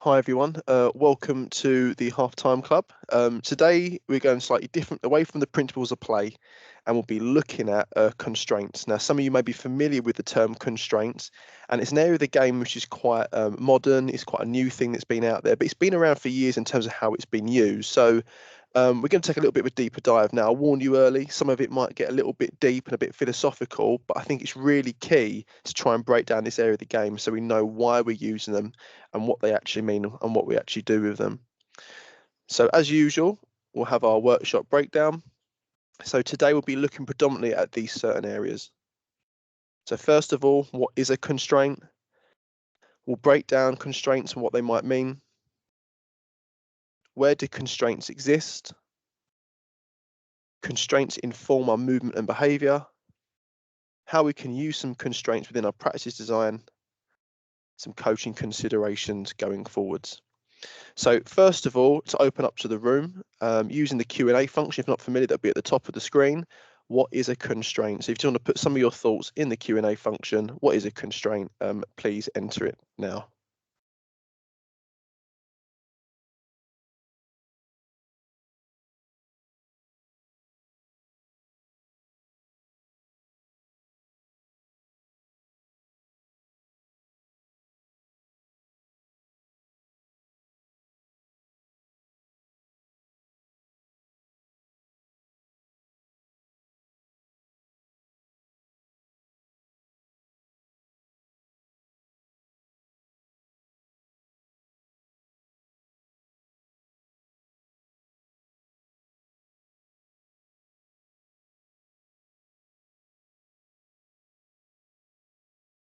Hi everyone, welcome to the Halftime Club. Today we're going slightly different, away from the principles of play, and we'll be looking at constraints. Now, some of you may be familiar with the term constraints, and it's an area of the game which is quite modern. It's quite a new thing that's been out there, but it's been around for years in terms of how it's been used. So we're going to take a little bit of a deeper dive now. I warned you early, some of it might get a little bit deep and a bit philosophical, but I think it's really key to try and break down this area of the game so we know why we're using them and what they actually mean and what we actually do with them. So as usual, we'll have our workshop breakdown. So today we'll be looking predominantly at these certain areas. So first of all, what is a constraint? We'll break down constraints and what they might mean. Where do constraints exist? Constraints inform our movement and behavior. How we can use some constraints within our practice design. Some coaching considerations going forwards. So first of all, to open up to the room, using the Q&A function, if not familiar, that'll be at the top of the screen. What is a constraint? So if you want to put some of your thoughts in the Q&A function, what is a constraint? Please enter it now.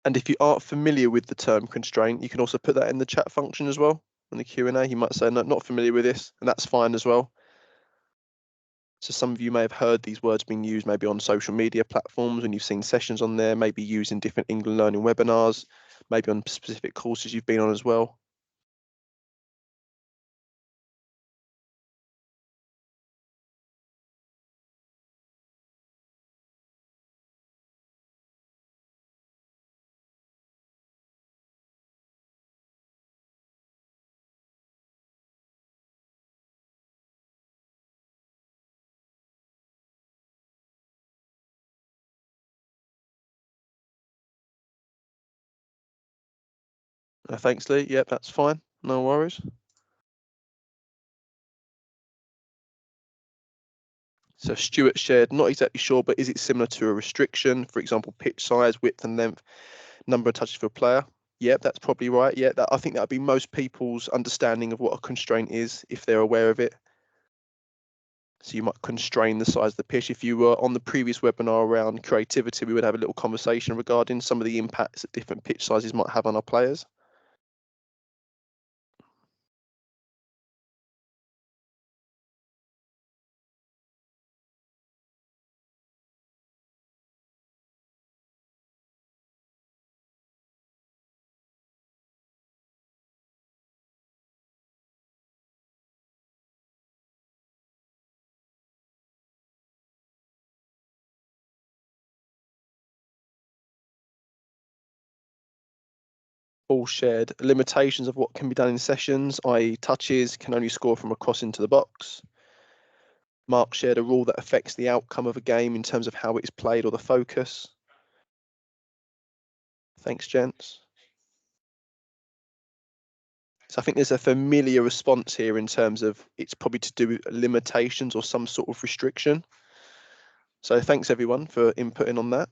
And if you aren't familiar with the term constraint, you can also put that in the chat function as well. In the Q&A, you might say, no, not familiar with this, and that's fine as well. So some of you may have heard these words being used maybe on social media platforms when you've seen sessions on there, maybe used in different England Learning webinars, maybe on specific courses you've been on as well. Thanks, Lee. Yep, that's fine. No worries. So Stuart shared, not exactly sure, but is it similar to a restriction? For example, pitch size, width and length, number of touches for a player? Yep, that's probably right. Yeah, I think that would be most people's understanding of what a constraint is if they're aware of it. So you might constrain the size of the pitch. If you were on the previous webinar around creativity, we would have a little conversation regarding some of the impacts that different pitch sizes might have on our players. All shared limitations of what can be done in sessions, i.e. touches can only score from a cross into the box. Mark shared a rule that affects the outcome of a game in terms of how it's played or the focus. Thanks, gents. So I think there's a familiar response here in terms of it's probably to do with limitations or some sort of restriction. So thanks everyone for inputting on that.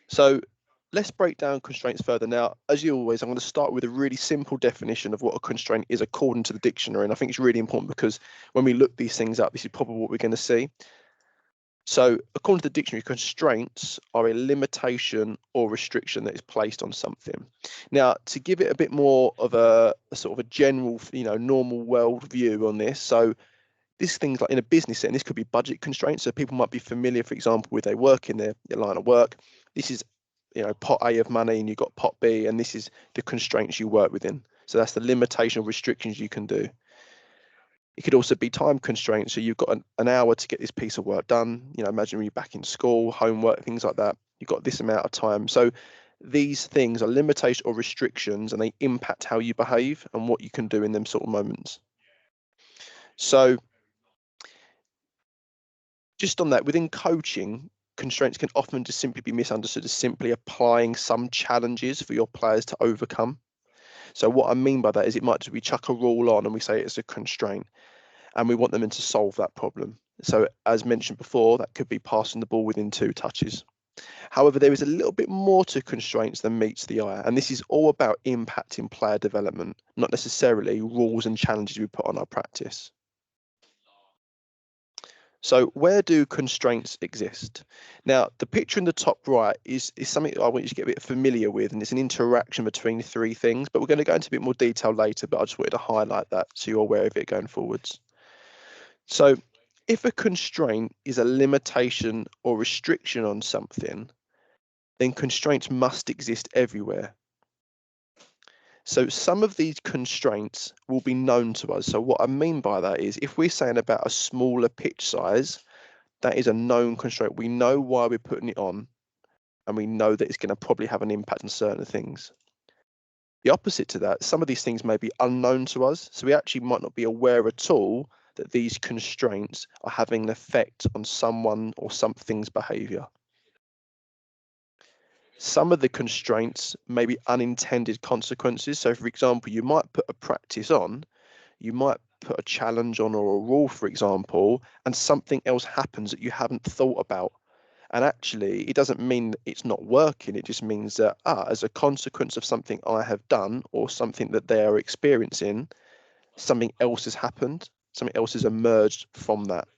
So let's break down constraints further. Now, as you always, I'm going to start with a really simple definition of what a constraint is according to the dictionary. And I think it's really important because when we look these things up, this is probably what we're going to see. So according to the dictionary, constraints are a limitation or restriction that is placed on something. Now, to give it a bit more of a sort of a general, normal world view on this. So this things like in a business setting, this could be budget constraints. So people might be familiar, for example, with they work in their line of work. This is, pot A of money and you've got pot B, and this is the constraints you work within. So that's the limitation or restrictions you can do. It could also be time constraints. So you've got an hour to get this piece of work done. Imagine when you're back in school, homework, things like that. You've got this amount of time. So these things are limitations or restrictions, and they impact how you behave and what you can do in them sort of moments. So just on that, within coaching, constraints can often just simply be misunderstood as simply applying some challenges for your players to overcome. So what I mean by that is it might just be chuck a rule on and we say it's a constraint and we want them to solve that problem. So as mentioned before, that could be passing the ball within 2 touches. However, there is a little bit more to constraints than meets the eye, and this is all about impacting player development, not necessarily rules and challenges we put on our practice. So where do constraints exist? Now, the picture in the top right is something I want you to get a bit familiar with, and it's an interaction between 3 things, but we're going to go into a bit more detail later, but I just wanted to highlight that so you're aware of it going forwards. So if a constraint is a limitation or restriction on something, then constraints must exist everywhere. So some of these constraints will be known to us. So what I mean by that is if we're saying about a smaller pitch size, that is a known constraint. We know why we're putting it on, and we know that it's going to probably have an impact on certain things. The opposite to that, some of these things may be unknown to us, so we actually might not be aware at all that these constraints are having an effect on someone or something's behavior. Some of the constraints may be unintended consequences. So, for example, you might put a practice on, you might put a challenge on or a rule, for example, and something else happens that you haven't thought about. And actually, it doesn't mean that it's not working. It just means that, as a consequence of something I have done or something that they are experiencing, something else has happened, something else has emerged from that.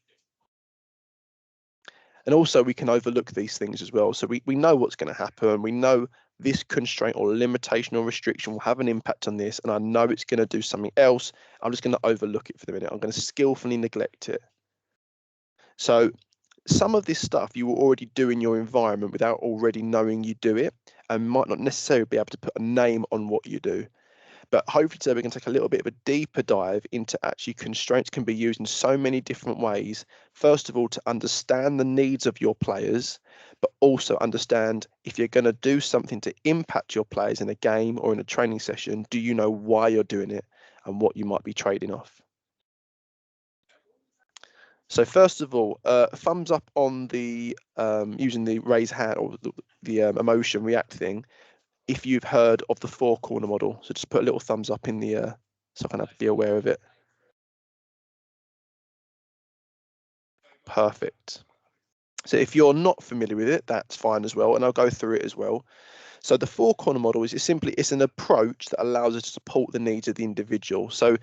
And also we can overlook these things as well. So we know what's going to happen. We know this constraint or limitation or restriction will have an impact on this, and I know it's going to do something else. I'm just going to overlook it for the minute. I'm going to skillfully neglect it. So some of this stuff you will already do in your environment without already knowing you do it, and might not necessarily be able to put a name on what you do. But hopefully today we can take a little bit of a deeper dive into actually constraints can be used in so many different ways. First of all, to understand the needs of your players, but also understand if you're going to do something to impact your players in a game or in a training session, do you know why you're doing it and what you might be trading off? So first of all, thumbs up on the using the raise hand or the emotion react thing if you've heard of the 4 corner model. So just put a little thumbs up in the so I can be aware of it. Perfect. So if you're not familiar with it, that's fine as well, and I'll go through it as well. So the 4 corner model is it's an approach that allows us to support the needs of the individual. So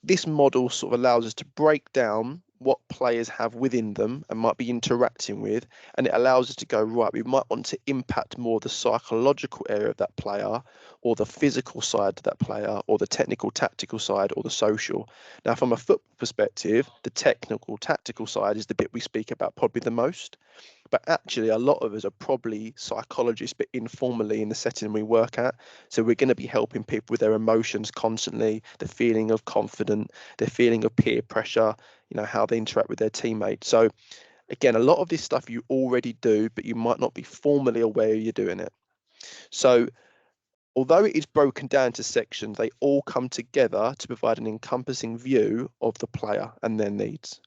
this model sort of allows us to break down what players have within them and might be interacting with, and it allows us to go, right, we might want to impact more the psychological area of that player, or the physical side of that player, or the technical tactical side, or the social. Now from a football perspective, the technical tactical side is the bit we speak about probably the most, but actually a lot of us are probably psychologists, but informally in the setting we work at. So we're going to be helping people with their emotions constantly, the feeling of confidence, the feeling of peer pressure, how they interact with their teammates. So again, a lot of this stuff you already do, but you might not be formally aware you're doing it. So although it is broken down into sections, they all come together to provide an encompassing view of the player and their needs.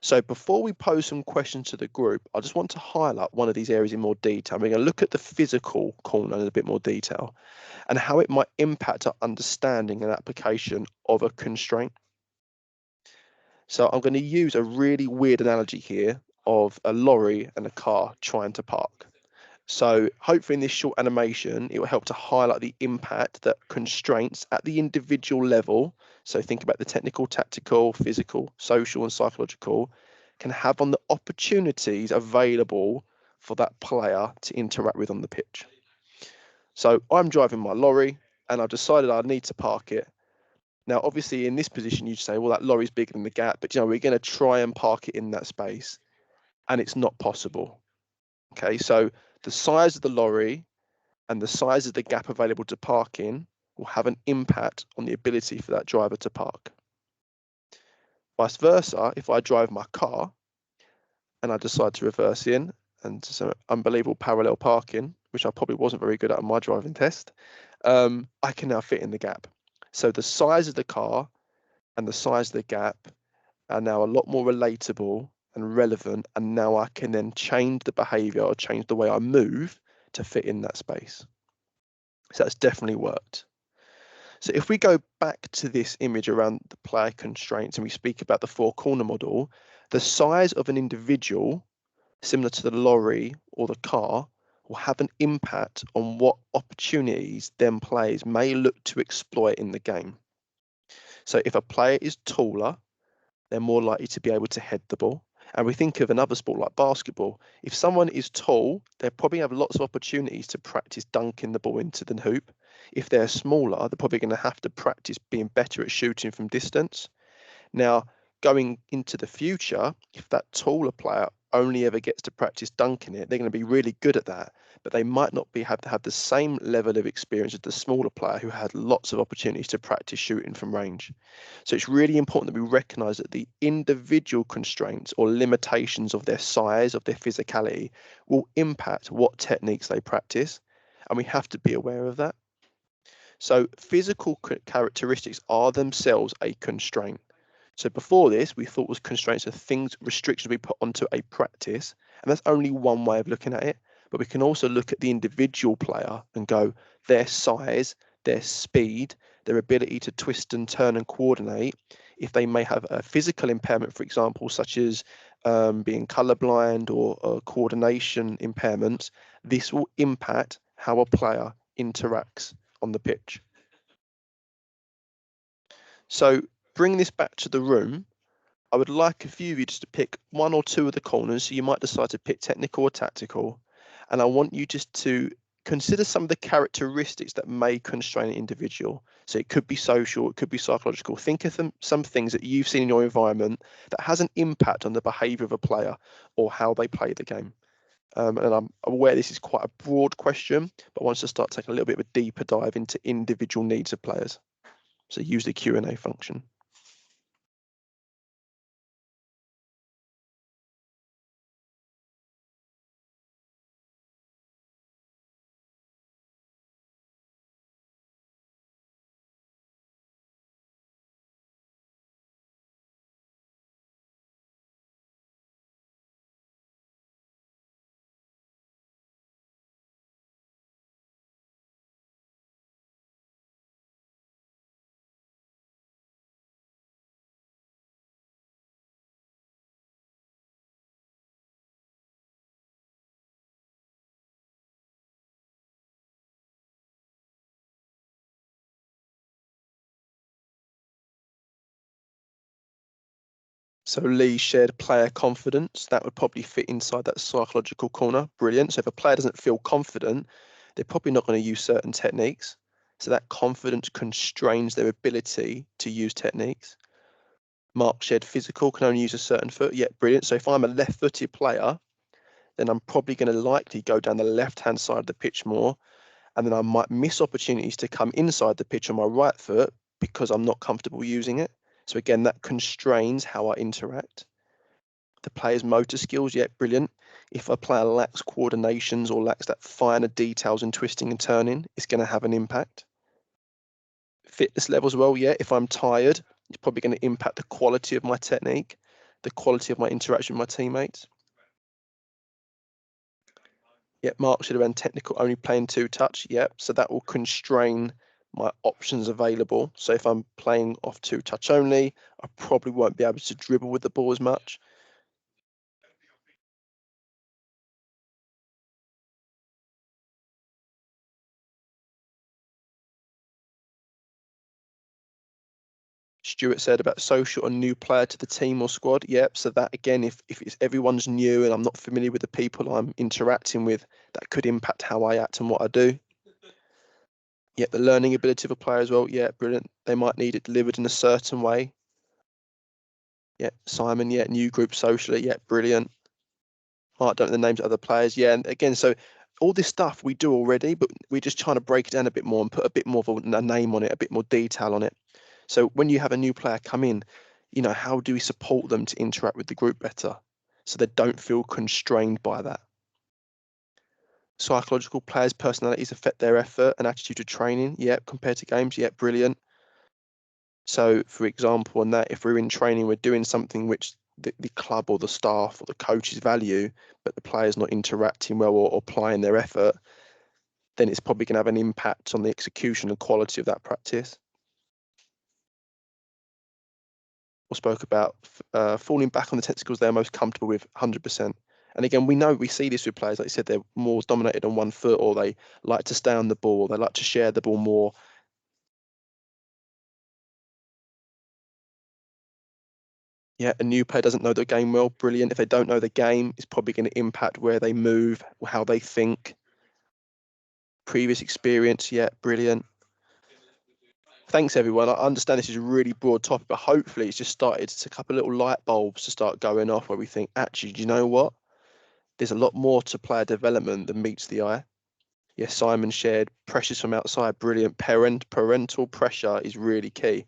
So before we pose some questions to the group, I just want to highlight one of these areas in more detail. We're going to look at the physical corner in a bit more detail and how it might impact our understanding and application of a constraint. So I'm going to use a really weird analogy here of a lorry and a car trying to park. So hopefully in this short animation, it will help to highlight the impact that constraints at the individual level, so think about the technical, tactical, physical, social and psychological, can have on the opportunities available for that player to interact with on the pitch. So I'm driving my lorry and I've decided I need to park it. Now, obviously in this position, you'd say, well, that lorry's bigger than the gap, but we're going to try and park it in that space, and it's not possible. Okay, so the size of the lorry and the size of the gap available to park in will have an impact on the ability for that driver to park. Vice versa, if I drive my car and I decide to reverse in and some unbelievable parallel parking, which I probably wasn't very good at on my driving test, I can now fit in the gap. So the size of the car and the size of the gap are now a lot more relatable and relevant, and now I can then change the behavior or change the way I move to fit in that space. So that's definitely worked. So if we go back to this image around the player constraints and we speak about the four corner model, the size of an individual, similar to the lorry or the car, will have an impact on what opportunities them players may look to exploit in the game. So if a player is taller, they're more likely to be able to head the ball. And we think of another sport like basketball. If someone is tall, they probably have lots of opportunities to practice dunking the ball into the hoop. If they're smaller, they're probably going to have to practice being better at shooting from distance. Now, going into the future, if that taller player only ever gets to practice dunking it, they're going to be really good at that, but they might not have to have the same level of experience as the smaller player who had lots of opportunities to practice shooting from range. So it's really important that we recognize that the individual constraints or limitations of their size, of their physicality, will impact what techniques they practice, and we have to be aware of that. So physical characteristics are themselves a constraint. So before this, we thought was constraints are things, restrictions we put onto a practice, and that's only one way of looking at it. But we can also look at the individual player and go, their size, their speed, their ability to twist and turn and coordinate. If they may have a physical impairment, for example, such as being colorblind or coordination impairments, this will impact how a player interacts on the pitch. So bring this back to the room. I would like a few of you just to pick one or two of the corners. So you might decide to pick technical or tactical. And I want you just to consider some of the characteristics that may constrain an individual. So it could be social, it could be psychological. Think of some things that you've seen in your environment that has an impact on the behavior of a player or how they play the game. And I'm aware this is quite a broad question, but I want to start taking a little bit of a deeper dive into individual needs of players. So use the Q&A function. So Lee shared player confidence. That would probably fit inside that psychological corner. Brilliant. So if a player doesn't feel confident, they're probably not going to use certain techniques. So that confidence constrains their ability to use techniques. Mark shared physical, can only use a certain foot. Yeah, brilliant. So if I'm a left-footed player, then I'm probably going to likely go down the left-hand side of the pitch more. And then I might miss opportunities to come inside the pitch on my right foot because I'm not comfortable using it. So again, that constrains how I interact. The player's motor skills, yeah, brilliant. If a player lacks coordinations or lacks that finer details in twisting and turning, it's going to have an impact. Fitness levels, well, yeah, if I'm tired, it's probably going to impact the quality of my technique, the quality of my interaction with my teammates. Yep, Mark should have been technical, only playing two touch. Yep, so that will constrain my options available. So if I'm playing off two touch only, I probably won't be able to dribble with the ball as much. Stuart said about social, a new player to the team or squad. Yep, so that again, if it's everyone's new and I'm not familiar with the people I'm interacting with, that could impact how I act and what I do. Yep, the learning ability of a player as well. Yeah, brilliant. They might need it delivered in a certain way. Yeah, Simon, yeah, new group socially. Yeah, brilliant. I don't know the names of other players. Yeah, and again, so all this stuff we do already, but we're just trying to break it down a bit more and put a bit more of a name on it, a bit more detail on it. So when you have a new player come in, you know, how do we support them to interact with the group better so they don't feel constrained by that? Psychological, players' personalities affect their effort and attitude to training. Yep, compared to games. Yep, brilliant. So, for example, on that, if we're in training, we're doing something which the club or the staff or the coaches value, but the player's not interacting well or applying their effort, then it's probably going to have an impact on the execution and quality of that practice. We spoke about falling back on the technicals they're most comfortable with, 100%. And again, we see this with players, like I said, they're more dominated on one foot, or they like to stay on the ball, or they like to share the ball more. Yeah, a new player doesn't know the game well, brilliant. If they don't know the game, it's probably going to impact where they move, how they think. Previous experience, yeah, brilliant. Thanks, everyone. I understand this is a really broad topic, but hopefully it's just started to a couple of little light bulbs to start going off where we think, actually, do you know what? There's a lot more to player development than meets the eye. Yes, Simon shared pressures from outside, brilliant. Parental pressure is really key.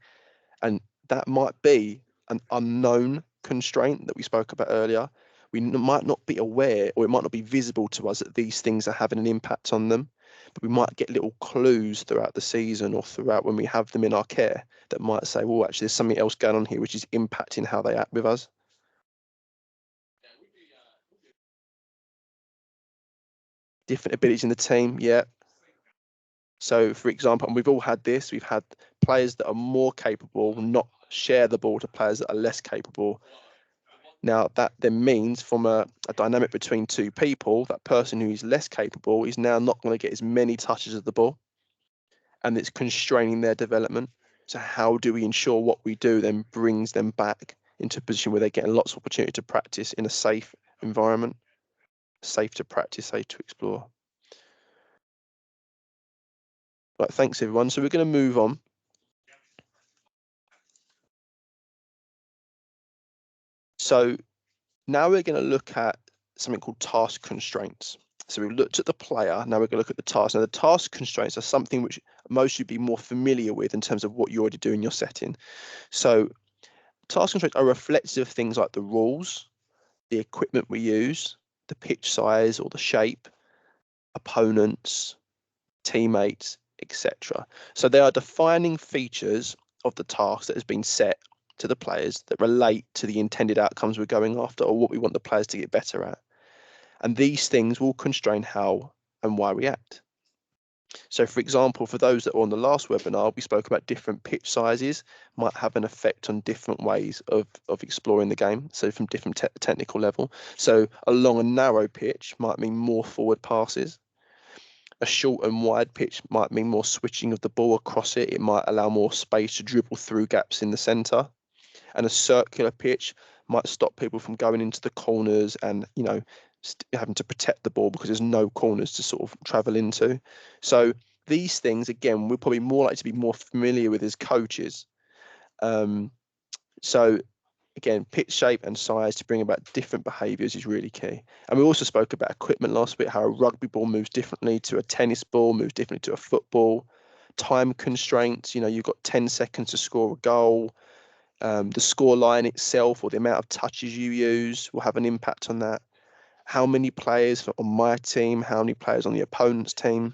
And that might be an unknown constraint that we spoke about earlier. We might not be aware, or it might not be visible to us that these things are having an impact on them, but we might get little clues throughout the season or throughout when we have them in our care that might say, well, actually, there's something else going on here which is impacting how they act with us. Different abilities in the team, yeah. So, for example, and we've all had this, we've had players that are more capable not share the ball to players that are less capable. Now, that then means from a dynamic between two people, that person who is less capable is now not going to get as many touches of the ball, and it's constraining their development. So, how do we ensure what we do then brings them back into a position where they're getting lots of opportunity to practice in a safe environment, safe to practice, safe to explore? Right, thanks everyone. So, we're going to move on. So, now we're going to look at something called task constraints. So we've looked at the player, now we're going to look at the task. Now the task constraints are something which most you'd be more familiar with in terms of what you already do in your setting. So task constraints are reflective of things like the rules, the equipment we use, the pitch size or the shape, opponents, teammates, etc. So they are defining features of the task that has been set to the players that relate to the intended outcomes we're going after or what we want the players to get better at. And these things will constrain how and why we act. So, for example, for those that were on the last webinar, we spoke about different pitch sizes might have an effect on different ways of exploring the game. So, from different technical level. So, a long and narrow pitch might mean more forward passes. A short and wide pitch might mean more switching of the ball across it. It might allow more space to dribble through gaps in the centre. And a circular pitch might stop people from going into the corners and, having to protect the ball because there's no corners to sort of travel into. So these things, again, we're probably more likely to be more familiar with as coaches. So again, pitch shape and size to bring about different behaviours is really key. And we also spoke about equipment last week, how a rugby ball moves differently to a tennis ball, moves differently to a football. Time constraints, you've got 10 seconds to score a goal. The score line itself or the amount of touches you use will have an impact on that. How many players on my team, how many players on the opponent's team.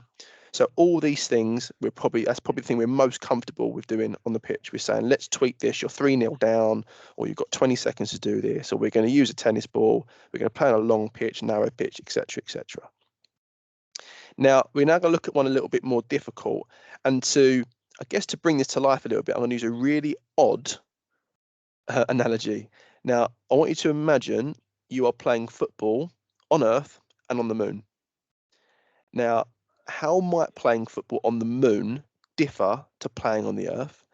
So all these things, that's probably the thing we're most comfortable with doing on the pitch. We're saying, let's tweak this. You're 3-0 down, or you've got 20 seconds to do this, or we're going to use a tennis ball. We're going to play on a long pitch, narrow pitch, etc., etc. Now, we're now going to look at one a little bit more difficult. And to bring this to life a little bit, I'm going to use a really odd analogy. Now, I want you to imagine you are playing football on Earth and on the moon. Now, how might playing football on the moon differ to playing on the Earth?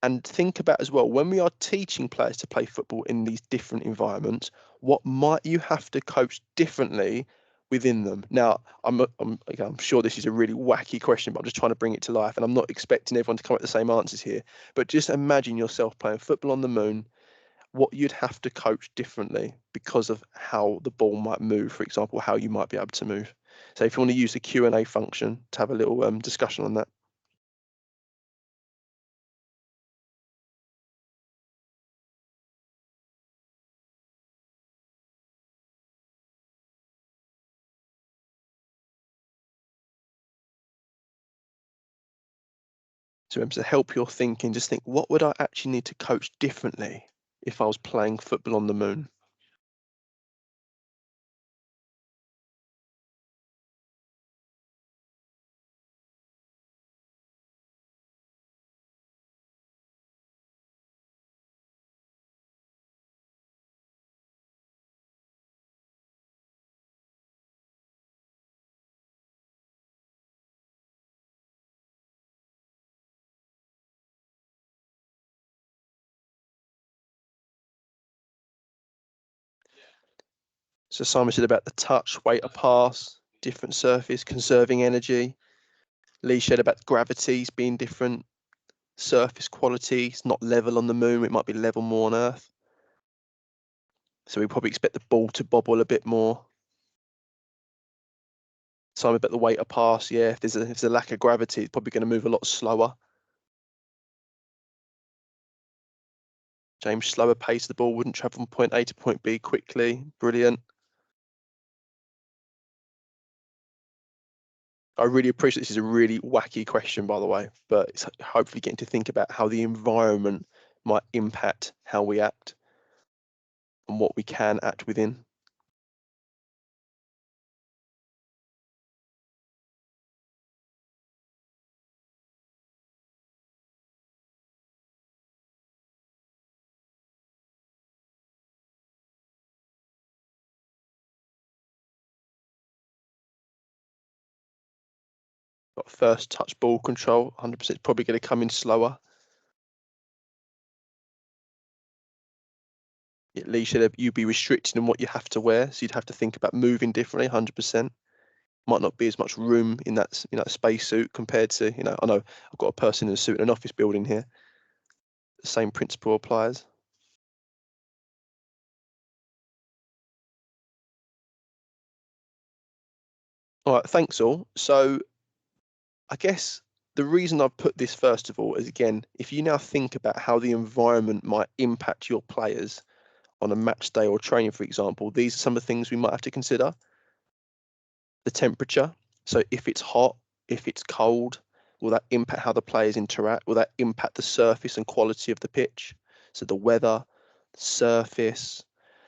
And think about as well, when we are teaching players to play football in these different environments, what might you have to coach differently within them? Now, I'm sure this is a really wacky question, but I'm just trying to bring it to life. And I'm not expecting everyone to come up with the same answers here. But just imagine yourself playing football on the moon, what you'd have to coach differently because of how the ball might move, for example, how you might be able to move. So if you want to use the Q&A function to have a little discussion on that. So remember, to help your thinking, just think, what would I actually need to coach differently if I was playing football on the moon? So Simon said about the touch, weight of pass, different surface, conserving energy. Lee said about gravities being different, surface quality. It's not level on the moon, it might be level more on Earth. So we probably expect the ball to bobble a bit more. Simon about the weight of pass, yeah, if there's a lack of gravity, it's probably going to move a lot slower. James, slower pace, the ball wouldn't travel from point A to point B quickly. Brilliant. I really appreciate this is a really wacky question, by the way, but it's hopefully getting to think about how the environment might impact how we act and what we can act within. Got first touch ball control, 100% is probably going to come in slower. At least you'd be restricted in what you have to wear, so you'd have to think about moving differently, 100%. Might not be as much room in that space suit compared to, I know I've got a person in a suit in an office building here. The same principle applies. All right, thanks all. So I guess the reason I've put this first of all is, again, if you now think about how the environment might impact your players on a match day or training, for example, these are some of the things we might have to consider. The temperature. So if it's hot, if it's cold, will that impact how the players interact? Will that impact the surface and quality of the pitch? So the weather, the surface,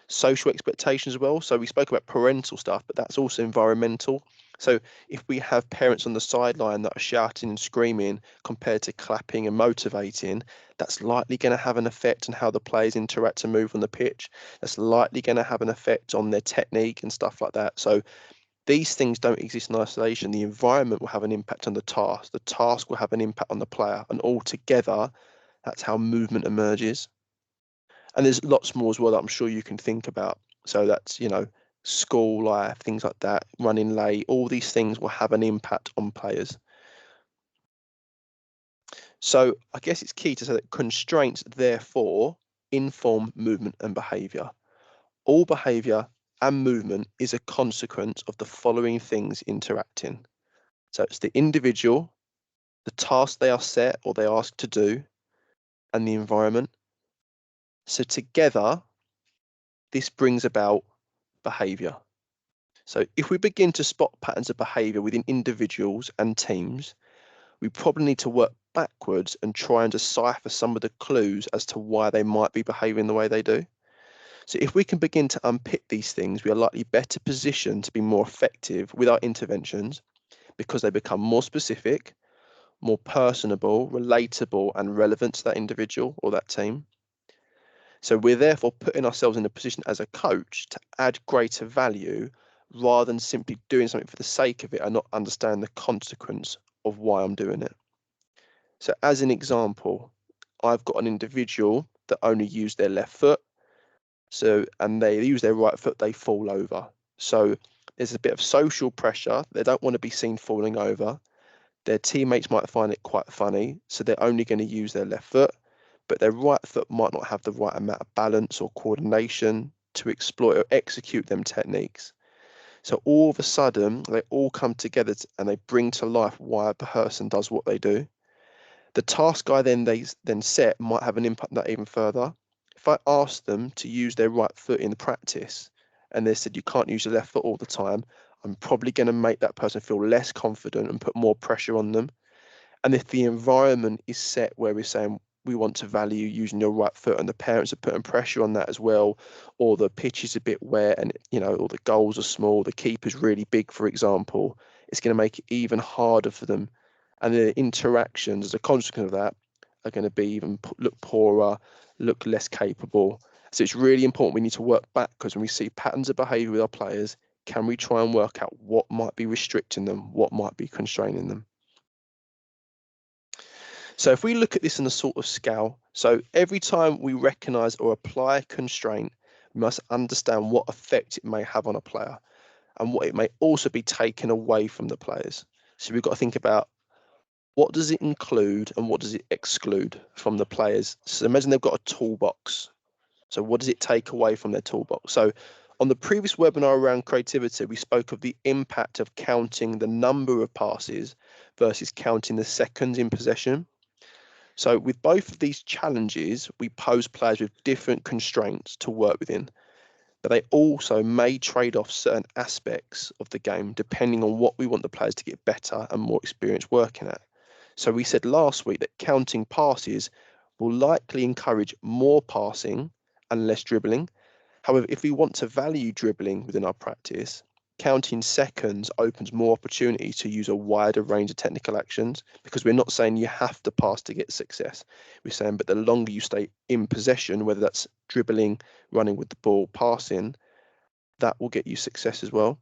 social expectations as well. So we spoke about parental stuff, but that's also environmental. So if we have parents on the sideline that are shouting and screaming compared to clapping and motivating, that's likely going to have an effect on how the players interact and move on the pitch. That's likely going to have an effect on their technique and stuff like that. So these things don't exist in isolation. The environment will have an impact on the task will have an impact on the player, and all together, that's how movement emerges. And there's lots more as well that I'm sure you can think about. So that's, school life, things like that, running late, all these things will have an impact on players. So I guess it's key to say that constraints, therefore, inform movement and behavior. All behavior and movement is a consequence of the following things interacting. So it's the individual, the task they are set or they asked to do, and the environment. So together, this brings about behavior. So if we begin to spot patterns of behavior within individuals and teams, we probably need to work backwards and try and decipher some of the clues as to why they might be behaving the way they do. So if we can begin to unpick these things, we are likely better positioned to be more effective with our interventions because they become more specific, more personable, relatable, and relevant to that individual or that team. So we're therefore putting ourselves in a position as a coach to add greater value rather than simply doing something for the sake of it and not understand the consequence of why I'm doing it. So as an example, I've got an individual that only use their left foot. So, and they use their right foot, they fall over. So there's a bit of social pressure. They don't want to be seen falling over. Their teammates might find it quite funny. So they're only going to use their left foot, but their right foot might not have the right amount of balance or coordination to exploit or execute them techniques. So all of a sudden, they all come together and they bring to life why a person does what they do. The task I then set might have an impact on that even further. If I ask them to use their right foot in the practice and they said you can't use your left foot all the time, I'm probably going to make that person feel less confident and put more pressure on them. And if the environment is set where we're saying we want to value using your right foot and the parents are putting pressure on that as well, or the pitch is a bit wet and, or the goals are small, the keeper's really big, for example, it's going to make it even harder for them. And the interactions as a consequence of that are going to be even look poorer, look less capable. So it's really important we need to work back, because when we see patterns of behaviour with our players, can we try and work out what might be restricting them, what might be constraining them? So if we look at this in a sort of scale, so every time we recognise or apply a constraint, we must understand what effect it may have on a player and what it may also be taken away from the players. So we've got to think about, what does it include and what does it exclude from the players? So imagine they've got a toolbox. So what does it take away from their toolbox? So on the previous webinar around creativity, we spoke of the impact of counting the number of passes versus counting the seconds in possession. So with both of these challenges, we pose players with different constraints to work within, but they also may trade off certain aspects of the game depending on what we want the players to get better and more experience working at. So we said last week that counting passes will likely encourage more passing and less dribbling. However, if we want to value dribbling within our practice, counting seconds opens more opportunity to use a wider range of technical actions, because we're not saying you have to pass to get success. We're saying, but the longer you stay in possession, whether that's dribbling, running with the ball, passing, that will get you success as well.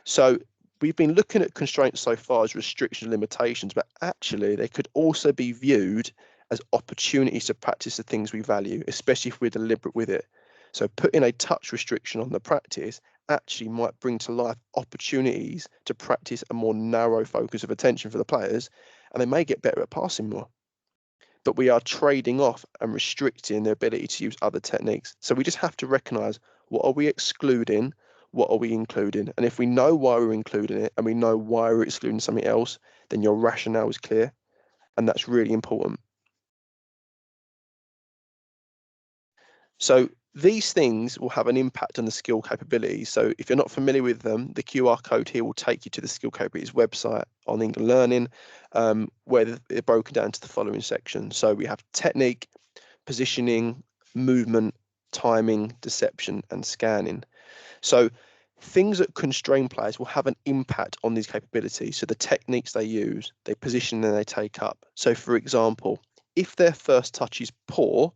So we've been looking at constraints so far as restrictions and limitations, but actually they could also be viewed as opportunities to practice the things we value, especially if we're deliberate with it. So putting a touch restriction on the practice actually might bring to life opportunities to practice a more narrow focus of attention for the players, and they may get better at passing more. But we are trading off and restricting their ability to use other techniques. So we just have to recognize, what are we excluding? What are we including? And if we know why we're including it and we know why we're excluding something else, then your rationale is clear. And that's really important. So these things will have an impact on the skill capabilities. So if you're not familiar with them, the QR code here will take you to the skill capabilities website on England Learning, where they're broken down to the following sections. So we have technique, positioning, movement, timing, deception, and scanning. So things that constrain players will have an impact on these capabilities. So the techniques they use, their position and they take up. So for example, if their first touch is poor,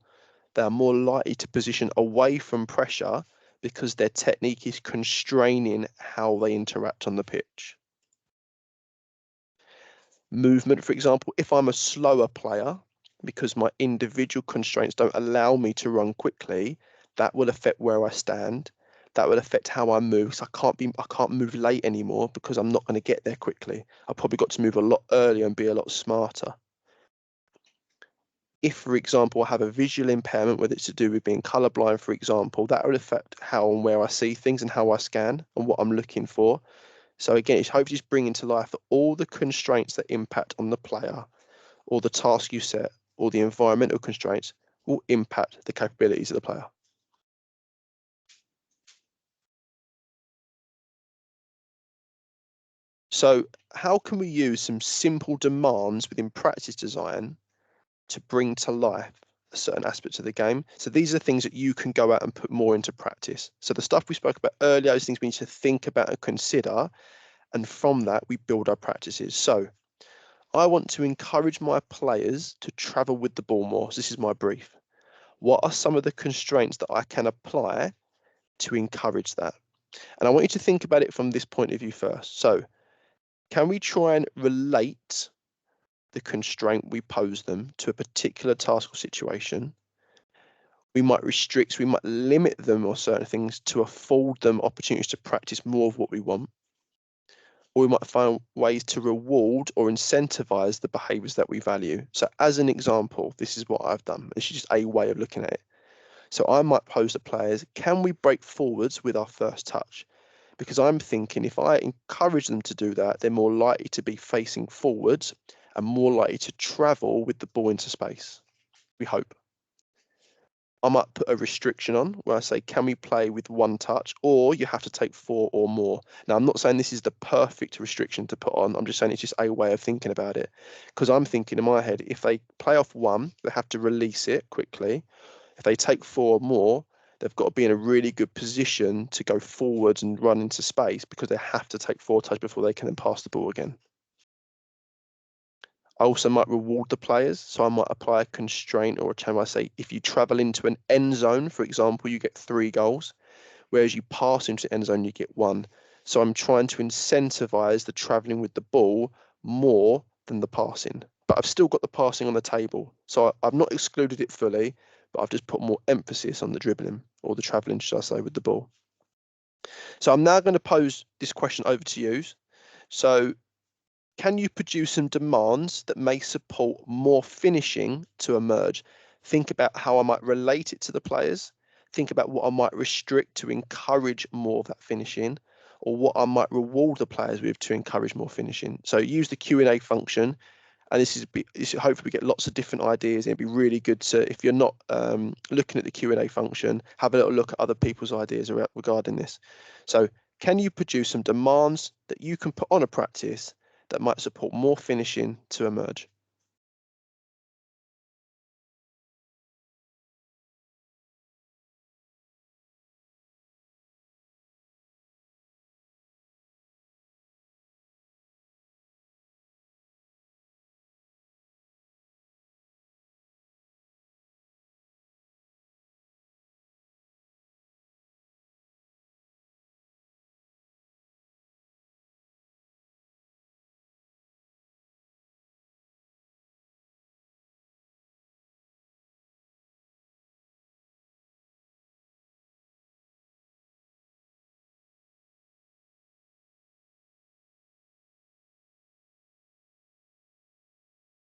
they are more likely to position away from pressure because their technique is constraining how they interact on the pitch. Movement, for example, if I'm a slower player, because my individual constraints don't allow me to run quickly, that will affect where I stand. That will affect how I move. So I can't move late anymore because I'm not going to get there quickly. I've probably got to move a lot earlier and be a lot smarter. If, for example, I have a visual impairment, whether it's to do with being colorblind, for example, that will affect how and where I see things and how I scan and what I'm looking for. So again, it's hopefully just bringing to life that all the constraints that impact on the player, or the task you set, or the environmental constraints will impact the capabilities of the player. So how can we use some simple demands within practice design to bring to life a certain aspects of the game? So these are things that you can go out and put more into practice. So the stuff we spoke about earlier is things we need to think about and consider, and from that we build our practices. So I want to encourage my players to travel with the ball more. So this is my brief. What are some of the constraints that I can apply to encourage that? And I want you to think about it from this point of view first. So can we try and relate the constraint we pose them to a particular task or situation? We might restrict, we might limit them or certain things to afford them opportunities to practice more of what we want. Or we might find ways to reward or incentivize the behaviors that we value. So as an example, this is what I've done. This is just a way of looking at it. So I might pose to players, can we break forwards with our first touch? Because I'm thinking if I encourage them to do that, they're more likely to be facing forwards and more likely to travel with the ball into space. We hope. I might put a restriction on where I say, can we play with 1 touch, or you have to take 4 or more. Now, I'm not saying this is the perfect restriction to put on. I'm just saying it's just a way of thinking about it. Because I'm thinking in my head, if they play off 1, they have to release it quickly. If they take 4 or more, they've got to be in a really good position to go forwards and run into space, because they have to take 4 touches before they can then pass the ball again. I also might reward the players. So I might apply a constraint or a challenge. I say, if you travel into an end zone, for example, you get 3 goals, whereas you pass into the end zone, you get 1. So I'm trying to incentivize the traveling with the ball more than the passing. But I've still got the passing on the table. So I've not excluded it fully, but I've just put more emphasis on the dribbling, or the traveling, should I say, with the ball. So I'm now going to pose this question over to you. So can you produce some demands that may support more finishing to emerge? Think about how I might relate it to the players. Think about what I might restrict to encourage more of that finishing, or what I might reward the players with to encourage more finishing. So use the Q&A function, and this hopefully we get lots of different ideas. It'd be really good to, if you're not looking at the Q&A function, have a little look at other people's ideas regarding this. So can you produce some demands that you can put on a practice that might support more finishing to emerge?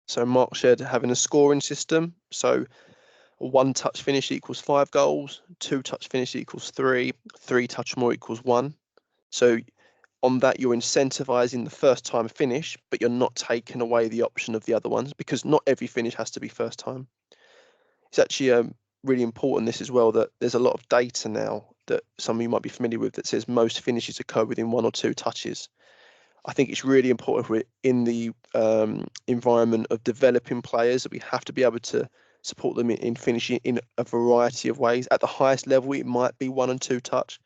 So Mark shared having a scoring system. So a 1 touch finish equals 5 goals, 2 touch finish equals 3, 3 touch more equals 1. So on that, you're incentivizing the first time finish, but you're not taking away the option of the other ones, because not every finish has to be first time. It's actually really important, this as well, that there's a lot of data now that some of you might be familiar with that says most finishes occur within 1 or 2 touches. I think it's really important if we're in the environment of developing players that we have to be able to support them in finishing in a variety of ways. At the highest level, it might be 1 and 2 touch,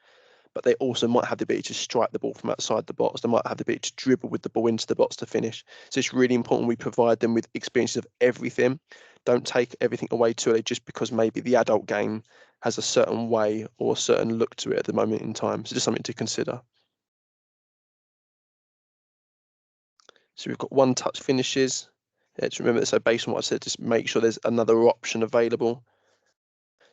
but they also might have the ability to strike the ball from outside the box. They might have the ability to dribble with the ball into the box to finish. So it's really important we provide them with experiences of everything. Don't take everything away too early just because maybe the adult game has a certain way or a certain look to it at the moment in time. So just something to consider. So we've got 1 touch finishes. Let's remember, so based on what I said, just make sure there's another option available.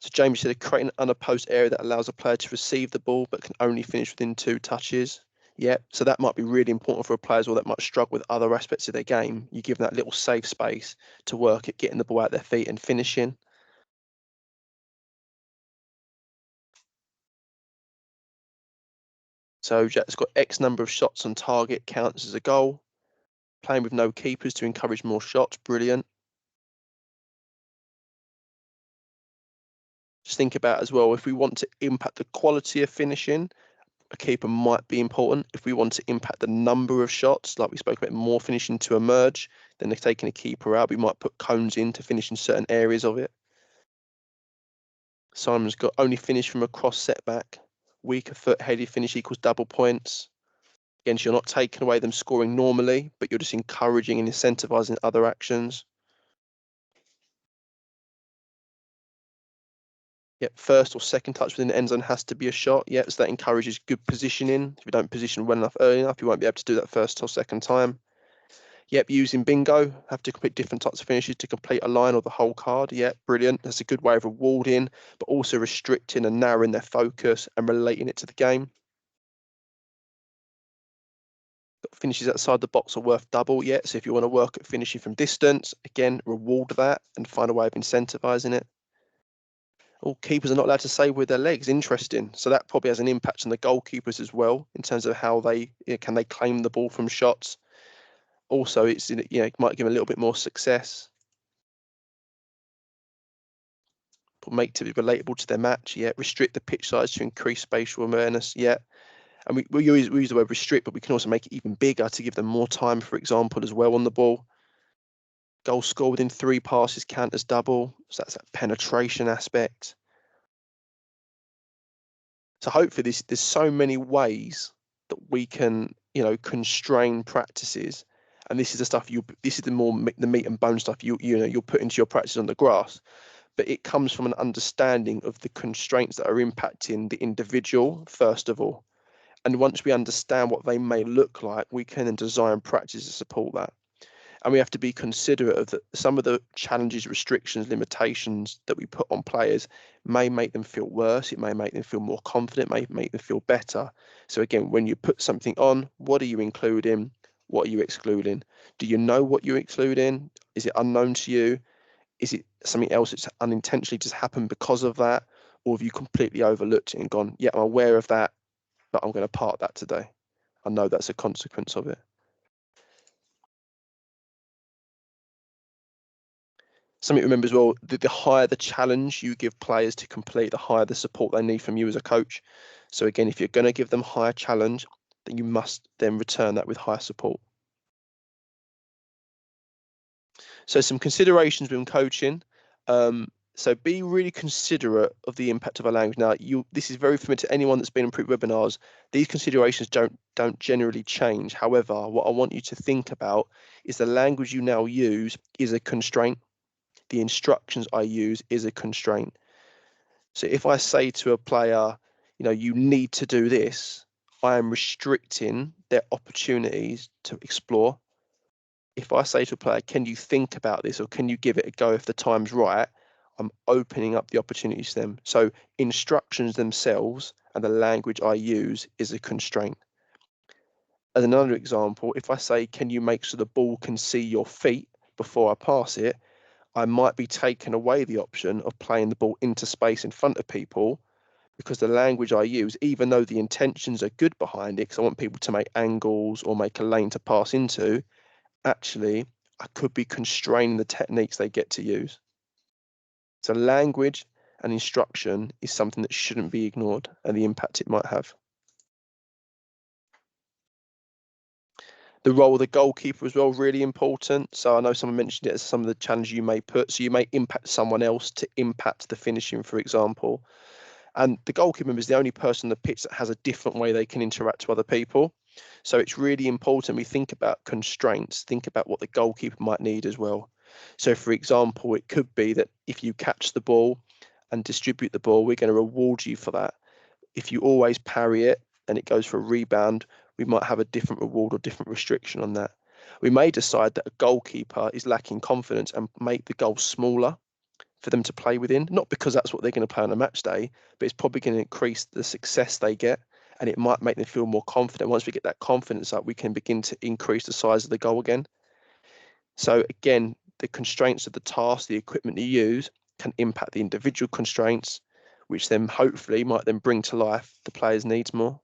So James said, create an unopposed area that allows a player to receive the ball but can only finish within 2 touches. Yeah, so that might be really important for a player as well that might struggle with other aspects of their game. You give them that little safe space to work at getting the ball out their feet and finishing. So Jack's got X number of shots on target counts as a goal. Playing with no keepers to encourage more shots, brilliant. Just think about as well, if we want to impact the quality of finishing, a keeper might be important. If we want to impact the number of shots, like we spoke about, more finishing to emerge, then they're taking a keeper out. We might put cones in to finish in certain areas of it. Simon's got only finish from a cross setback. Weaker foot headed finish equals double points. Again, so you're not taking away them scoring normally, but you're just encouraging and incentivizing other actions. Yep, first or second touch within the end zone has to be a shot. Yep, so that encourages good positioning. If you don't position well enough early enough, you won't be able to do that first or second time. Yep, using bingo, have to complete different types of finishes to complete a line or the whole card. Yep, brilliant. That's a good way of rewarding, but also restricting and narrowing their focus and relating it to the game. Finishes outside the box are worth double. Yet, so if you want to work at finishing from distance, again, reward that and find a way of incentivizing it. All keepers are not allowed to save with their legs. Interesting. So that probably has an impact on the goalkeepers as well in terms of how they can they claim the ball from shots. Also, it's it might give them a little bit more success. example, make tips relatable to their match, yeah. Restrict the pitch size to increase spatial awareness, yeah. And we use the word restrict, but we can also make it even bigger to give them more time, for example, as well on the ball. Goal score within 3 passes count as double, so that's that penetration aspect. So hopefully there's so many ways that we can, constrain practices. And this is the stuff this is the meat and bone stuff you'll put into your practice on the grass. But it comes from an understanding of the constraints that are impacting the individual, first of all. And once we understand what they may look like, we can then design practices to support that. And we have to be considerate of that some of the challenges, restrictions, limitations that we put on players may make them feel worse. It may make them feel more confident, may make them feel better. So again, when you put something on, what are you including? What are you excluding? Do you know what you're excluding? Is it unknown to you? Is it something else that's unintentionally just happened because of that? Or have you completely overlooked it and gone, yeah, I'm aware of that, but I'm going to park that today. I know that's a consequence of it. Something to remember as well, the higher the challenge you give players to complete, the higher the support they need from you as a coach. So again, if you're going to give them higher challenge, then you must then return that with higher support. So some considerations when coaching. So be really considerate of the impact of our language. Now, this is very familiar to anyone that's been in pre-webinars. These considerations don't generally change. However, what I want you to think about is the language you now use is a constraint. The instructions I use is a constraint. So if I say to a player, you need to do this, I am restricting their opportunities to explore. If I say to a player, can you think about this, or can you give it a go if the time's right, I'm opening up the opportunities to them. So instructions themselves and the language I use is a constraint. As another example, if I say, can you make sure the ball can see your feet before I pass it, I might be taking away the option of playing the ball into space in front of people, because the language I use, even though the intentions are good behind it, because I want people to make angles or make a lane to pass into, actually, I could be constraining the techniques they get to use. So language and instruction is something that shouldn't be ignored, and the impact it might have. The role of the goalkeeper as well, really important. So I know someone mentioned it as some of the challenges you may put. So you may impact someone else to impact the finishing, for example. And the goalkeeper is the only person on the pitch that has a different way they can interact with other people. So it's really important we think about constraints, think about what the goalkeeper might need as well. So for example, it could be that if you catch the ball and distribute the ball, we're going to reward you for that. If you always parry it and it goes for a rebound, we might have a different reward or different restriction on that. We may decide that a goalkeeper is lacking confidence and make the goal smaller for them to play within, not because that's what they're going to play on a match day, but it's probably going to increase the success they get, and it might make them feel more confident. Once we get that confidence up, we can begin to increase the size of the goal again. So again, the constraints of the task, the equipment you use, can impact the individual constraints, which then hopefully might then bring to life the player's needs more.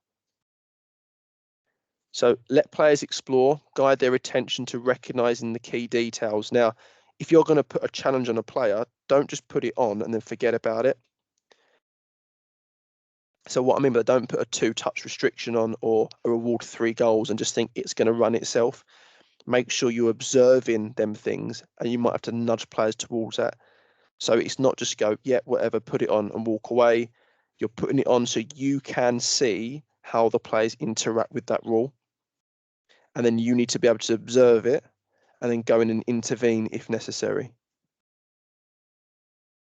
So let players explore, guide their attention to recognizing the key details. Now, if you're going to put a challenge on a player, don't just put it on and then forget about it. So what I mean by that, don't put a 2-touch restriction on or a reward 3 goals and just think it's going to run itself. Make sure you're observing them things, and you might have to nudge players towards that. So it's not just go, yeah, whatever, put it on and walk away. You're putting it on so you can see how the players interact with that rule. And then you need to be able to observe it and then go in and intervene if necessary.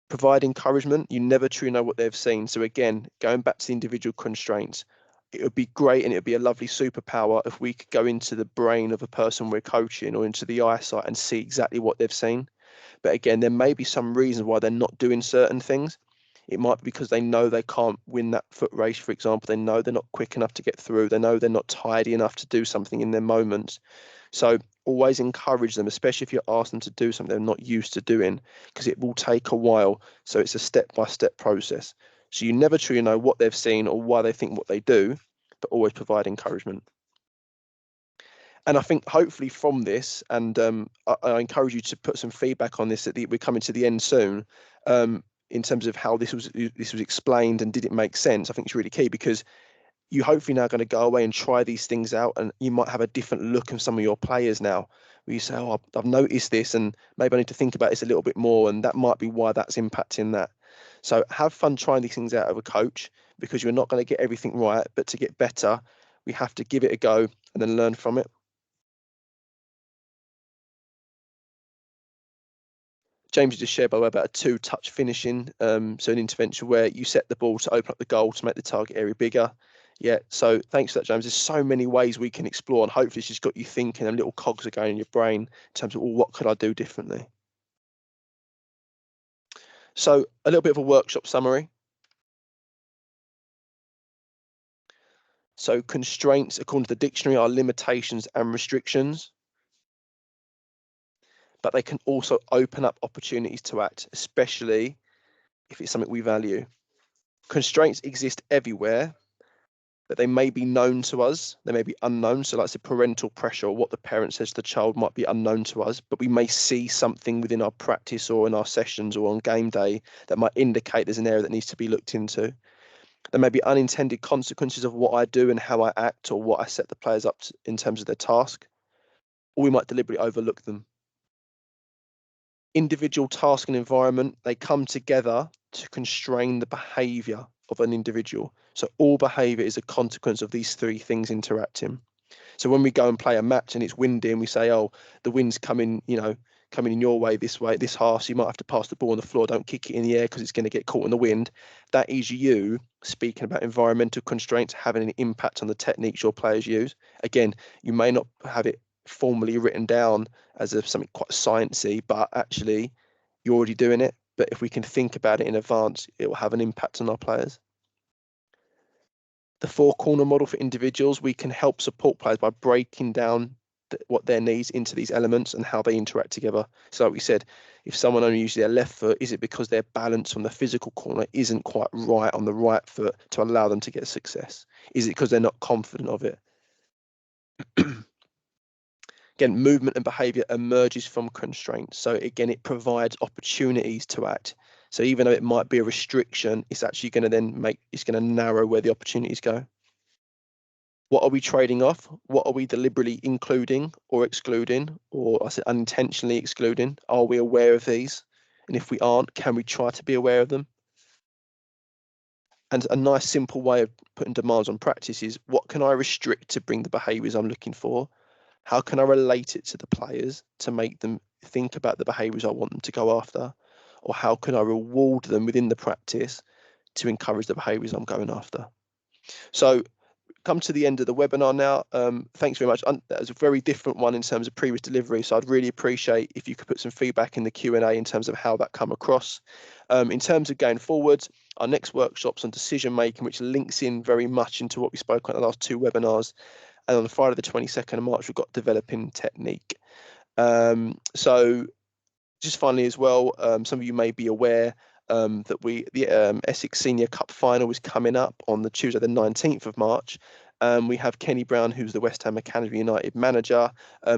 Provide encouragement. You never truly know what they've seen. So again, going back to the individual constraints, it would be great and it would be a lovely superpower if we could go into the brain of a person we're coaching or into the eyesight and see exactly what they've seen. But again, there may be some reasons why they're not doing certain things. It might be because they know they can't win that foot race, for example. They know they're not quick enough to get through. They know they're not tidy enough to do something in their moments. So always encourage them, especially if you ask them to do something they're not used to doing, because it will take a while. So it's a step-by-step process. So you never truly know what they've seen or why they think what they do, but always provide encouragement. And I think hopefully from this, and I encourage you to put some feedback on this, we're coming to the end soon. in terms of how this was explained and did it make sense, I think it's really key, because you hopefully now going to go away and try these things out, and you might have a different look of some of your players now, where you say, oh, I've noticed this, and maybe I need to think about this a little bit more, and that might be why that's impacting that. So have fun trying these things out of a coach, because you're not going to get everything right, but to get better, we have to give it a go and then learn from it. James just shared, by the way, about a two-touch finishing, so an intervention where you set the ball to open up the goal to make the target area bigger. Yeah, so thanks for that, James. There's so many ways we can explore, and hopefully it's just got you thinking, and little cogs are going in your brain in terms of, well, what could I do differently? So a little bit of a workshop summary. So constraints, according to the dictionary, are limitations and restrictions, but they can also open up opportunities to act, especially if it's something we value. Constraints exist everywhere, but they may be known to us, they may be unknown. So like the parental pressure, or what the parent says to the child, might be unknown to us, but we may see something within our practice or in our sessions or on game day that might indicate there's an area that needs to be looked into. There may be unintended consequences of what I do and how I act, or what I set the players up to, in terms of their task, or we might deliberately overlook them. Individual task and environment, they come together to constrain the behavior of an individual. So all behavior is a consequence of these three things interacting. So when we go and play a match and it's windy, and we say, oh, the wind's coming in your way, this half, so you might have to pass the ball on the floor, don't kick it in the air because it's going to get caught in the wind. That is you speaking about environmental constraints having an impact on the techniques your players use. Again, you may not have it formally written down as something quite sciencey, but actually you're already doing it. But if we can think about it in advance, it will have an impact on our players. The four corner model for individuals, we can help support players by breaking down what their needs into these elements and how they interact together. So like we said, if someone only uses their left foot, is it because their balance on the physical corner isn't quite right on the right foot to allow them to get success? Is it because they're not confident of it? Again, movement and behavior emerges from constraints. So again, it provides opportunities to act. So even though it might be a restriction, it's actually going to then it's going to narrow where the opportunities go. What are we trading off? What are we deliberately including or excluding, or I said unintentionally excluding? Are we aware of these? And if we aren't, can we try to be aware of them? And a nice simple way of putting demands on practice is, what can I restrict to bring the behaviors I'm looking for? How can I relate it to the players to make them think about the behaviors I want them to go after? Or how can I reward them within the practice to encourage the behaviors I'm going after? So come to the end of the webinar now. Thanks very much. That was a very different one in terms of previous delivery, so I'd really appreciate if you could put some feedback in the Q&A in terms of how that come across. In terms of going forward, our next workshop's on decision making, which links in very much into what we spoke on the last two webinars. And on Friday the 22nd of March, we've got developing technique. So just finally as well, some of you may be aware that the Essex Senior Cup final is coming up on the Tuesday the 19th of March. We have Kenny Brown, who's the West Ham Academy United manager,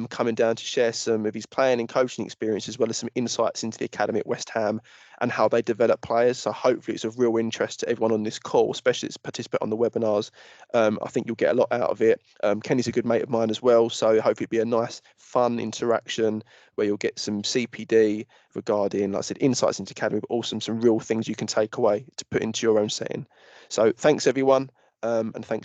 coming down to share some of his playing and coaching experience, as well as some insights into the academy at West Ham and how they develop players. So hopefully it's of real interest to everyone on this call, especially to participate on the webinars. I think you'll get a lot out of it. Kenny's a good mate of mine as well, so hopefully it'll be a nice, fun interaction where you'll get some CPD regarding, like I said, insights into academy, but also some real things you can take away to put into your own setting. So thanks everyone, and thanks